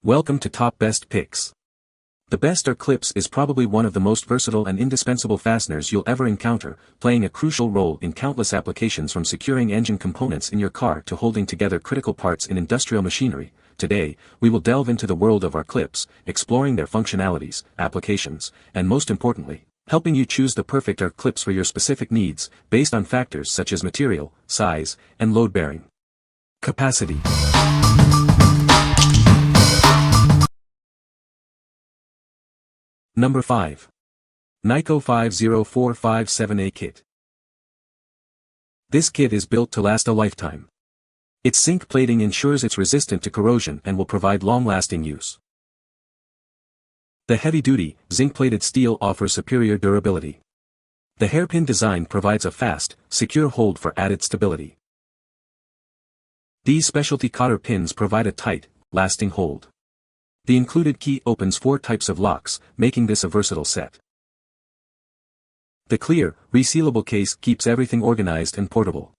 Welcome to Top Best Picks. The best or clips is probably one of the most versatile and indispensable fasteners you'll ever encounter, playing a crucial role in countless applications from securing engine components in your car to holding together critical parts in industrial machinery. Today, we will delve into the world of our clips, exploring their functionalities, applications, and most importantly, helping you choose the perfect or clips for your specific needs, based on factors such as material, size, and load-bearing capacity. Number 5. Neiko 50457A Kit. This kit is built to last a lifetime. Its zinc plating ensures it's resistant to corrosion and will provide long-lasting use. The heavy-duty, zinc-plated steel offers superior durability. The hairpin design provides a fast, secure hold for added stability. These specialty cotter pins provide a tight, lasting hold. The included key opens 4 types of locks, making this a versatile set. The clear, resealable case keeps everything organized and portable.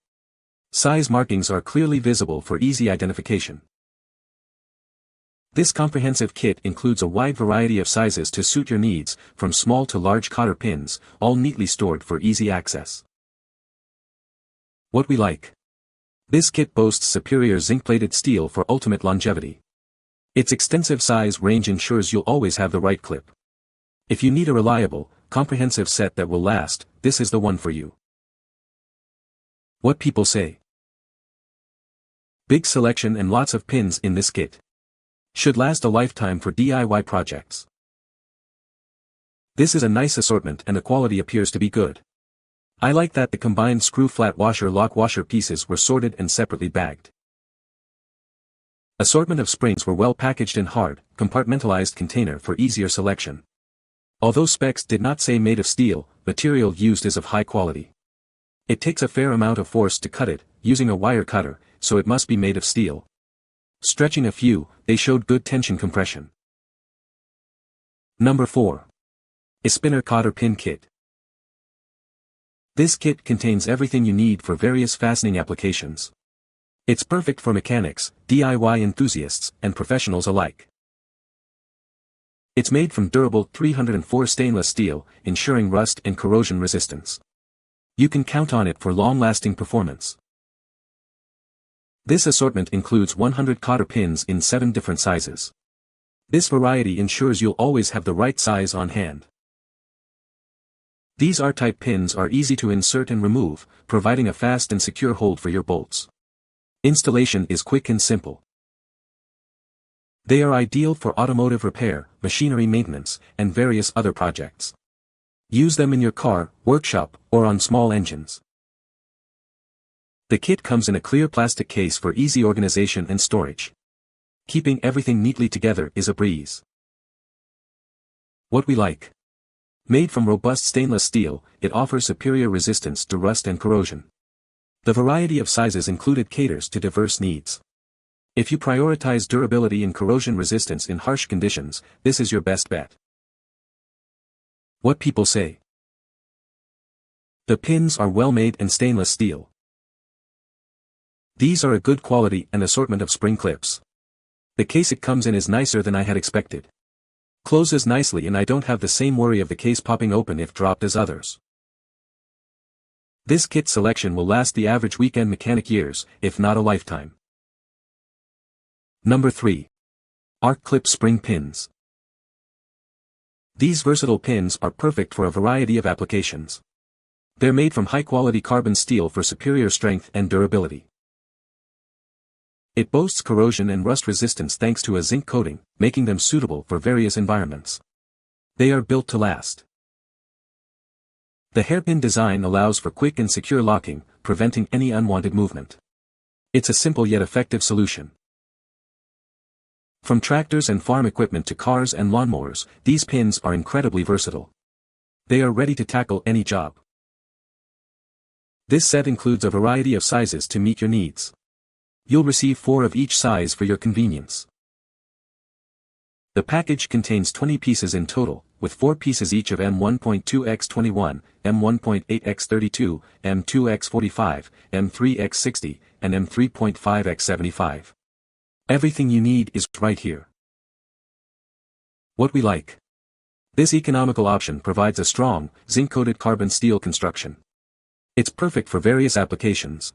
Size markings are clearly visible for easy identification. This comprehensive kit includes a wide variety of sizes to suit your needs, from small to large cotter pins, all neatly stored for easy access. What we like. This kit boasts superior zinc-plated steel for ultimate longevity. Its extensive size range ensures you'll always have the right clip. If you need a reliable, comprehensive set that will last, this is the one for you. What people say. Big selection and lots of pins in this kit. Should last a lifetime for DIY projects. This is a nice assortment and the quality appears to be good. I like that the combined screw-flat washer-lock washer pieces were sorted and separately bagged. Assortment of springs were well packaged in hard, compartmentalized container for easier selection. Although specs did not say made of steel, material used is of high quality. It takes a fair amount of force to cut it, using a wire cutter, so it must be made of steel. Stretching a few, they showed good tension compression. Number 4. ISPINNER Cotter Pin Kit. This kit contains everything you need for various fastening applications. It's perfect for mechanics, DIY enthusiasts, and professionals alike. It's made from durable 304 stainless steel, ensuring rust and corrosion resistance. You can count on it for long-lasting performance. This assortment includes 100 cotter pins in 7 different sizes. This variety ensures you'll always have the right size on hand. These R-type pins are easy to insert and remove, providing a fast and secure hold for your bolts. Installation is quick and simple. They are ideal for automotive repair, machinery maintenance, and various other projects. Use them in your car, workshop, or on small engines. The kit comes in a clear plastic case for easy organization and storage. Keeping everything neatly together is a breeze. What we like. Made from robust stainless steel, it offers superior resistance to rust and corrosion. The variety of sizes included caters to diverse needs. If you prioritize durability and corrosion resistance in harsh conditions, this is your best bet. What people say. The pins are well made and stainless steel. These are a good quality and assortment of spring clips. The case it comes in is nicer than I had expected. Closes nicely and I don't have the same worry of the case popping open if dropped as others. This kit selection will last the average weekend mechanic years, if not a lifetime. Number 3. Arc Clip Spring Pins. These versatile pins are perfect for a variety of applications. They're made from high-quality carbon steel for superior strength and durability. It boasts corrosion and rust resistance thanks to a zinc coating, making them suitable for various environments. They are built to last. The hairpin design allows for quick and secure locking, preventing any unwanted movement. It's a simple yet effective solution. From tractors and farm equipment to cars and lawnmowers, these pins are incredibly versatile. They are ready to tackle any job. This set includes a variety of sizes to meet your needs. You'll receive 4 of each size for your convenience. The package contains 20 pieces in total, with 4 pieces each of M1.2x21, M1.8x32, M2x45, M3x60, and M3.5x75. Everything you need is right here. What we like. This economical option provides a strong, zinc-coated carbon steel construction. It's perfect for various applications.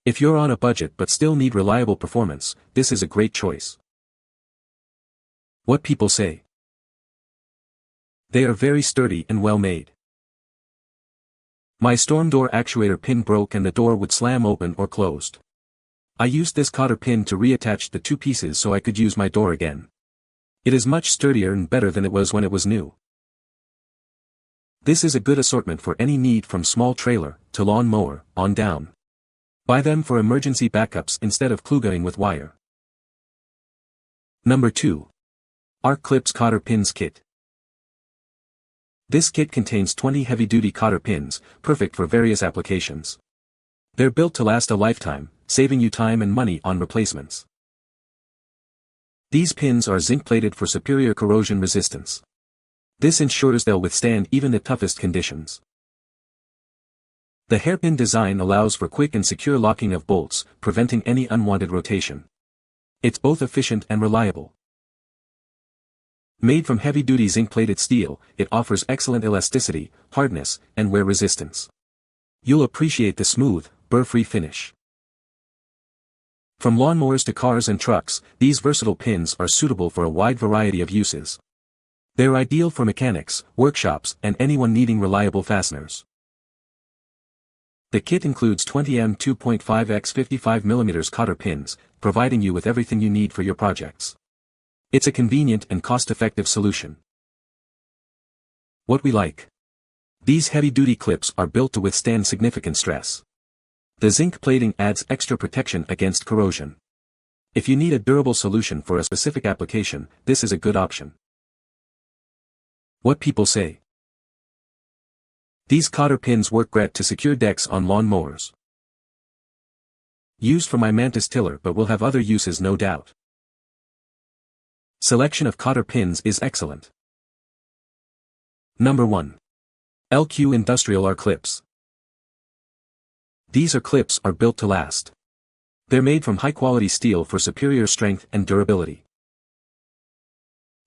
If you're on a budget but still need reliable performance, this is a great choice. What people say. They are very sturdy and well made. My storm door actuator pin broke and the door would slam open or closed. I used this cotter pin to reattach the two pieces so I could use my door again. It is much sturdier and better than it was when it was new. This is a good assortment for any need from small trailer to lawn mower on down. Buy them for emergency backups instead of klugeing with wire. Number 2. Arc Clips Cotter Pins Kit. This kit contains 20 heavy-duty cotter pins, perfect for various applications. They're built to last a lifetime, saving you time and money on replacements. These pins are zinc-plated for superior corrosion resistance. This ensures they'll withstand even the toughest conditions. The hairpin design allows for quick and secure locking of bolts, preventing any unwanted rotation. It's both efficient and reliable. Made from heavy-duty zinc-plated steel, it offers excellent elasticity, hardness, and wear resistance. You'll appreciate the smooth, burr-free finish. From lawnmowers to cars and trucks, these versatile pins are suitable for a wide variety of uses. They're ideal for mechanics, workshops, and anyone needing reliable fasteners. The kit includes 20 mm 2.5 x 55 mm cotter pins, providing you with everything you need for your projects. It's a convenient and cost-effective solution. What we like. These heavy-duty clips are built to withstand significant stress. The zinc plating adds extra protection against corrosion. If you need a durable solution for a specific application, this is a good option. What people say. These cotter pins work great to secure decks on lawn mowers. Used for my Mantis tiller but will have other uses no doubt. Selection of cotter pins is excellent. Number 1. LQ Industrial Arc Clips. These clips are built to last. They're made from high-quality steel for superior strength and durability.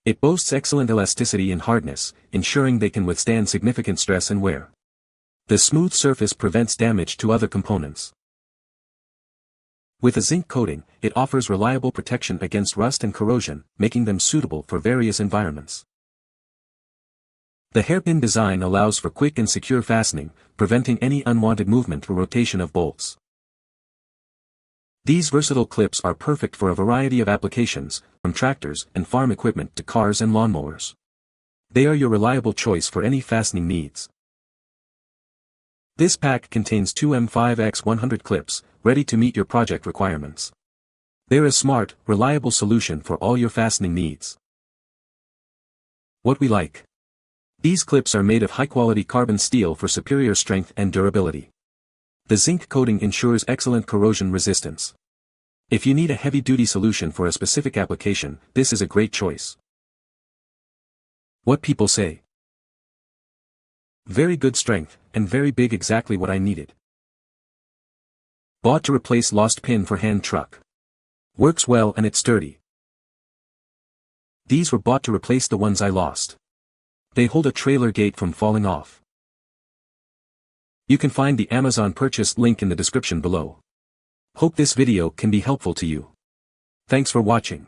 It boasts excellent elasticity and hardness, ensuring they can withstand significant stress and wear. The smooth surface prevents damage to other components. With a zinc coating, it offers reliable protection against rust and corrosion, making them suitable for various environments. The hairpin design allows for quick and secure fastening, preventing any unwanted movement or rotation of bolts. These versatile clips are perfect for a variety of applications, from tractors and farm equipment to cars and lawnmowers. They are your reliable choice for any fastening needs. This pack contains 2 M5X100 clips, ready to meet your project requirements. They're a smart, reliable solution for all your fastening needs. What we like. These clips are made of high-quality carbon steel for superior strength and durability. The zinc coating ensures excellent corrosion resistance. If you need a heavy-duty solution for a specific application, this is a great choice. What people say. Very good strength, and very big, exactly what I needed. Bought to replace lost pin for hand truck. Works well and it's sturdy. These were bought to replace the ones I lost. They hold a trailer gate from falling off. You can find the Amazon purchase link in the description below. Hope this video can be helpful to you. Thanks for watching.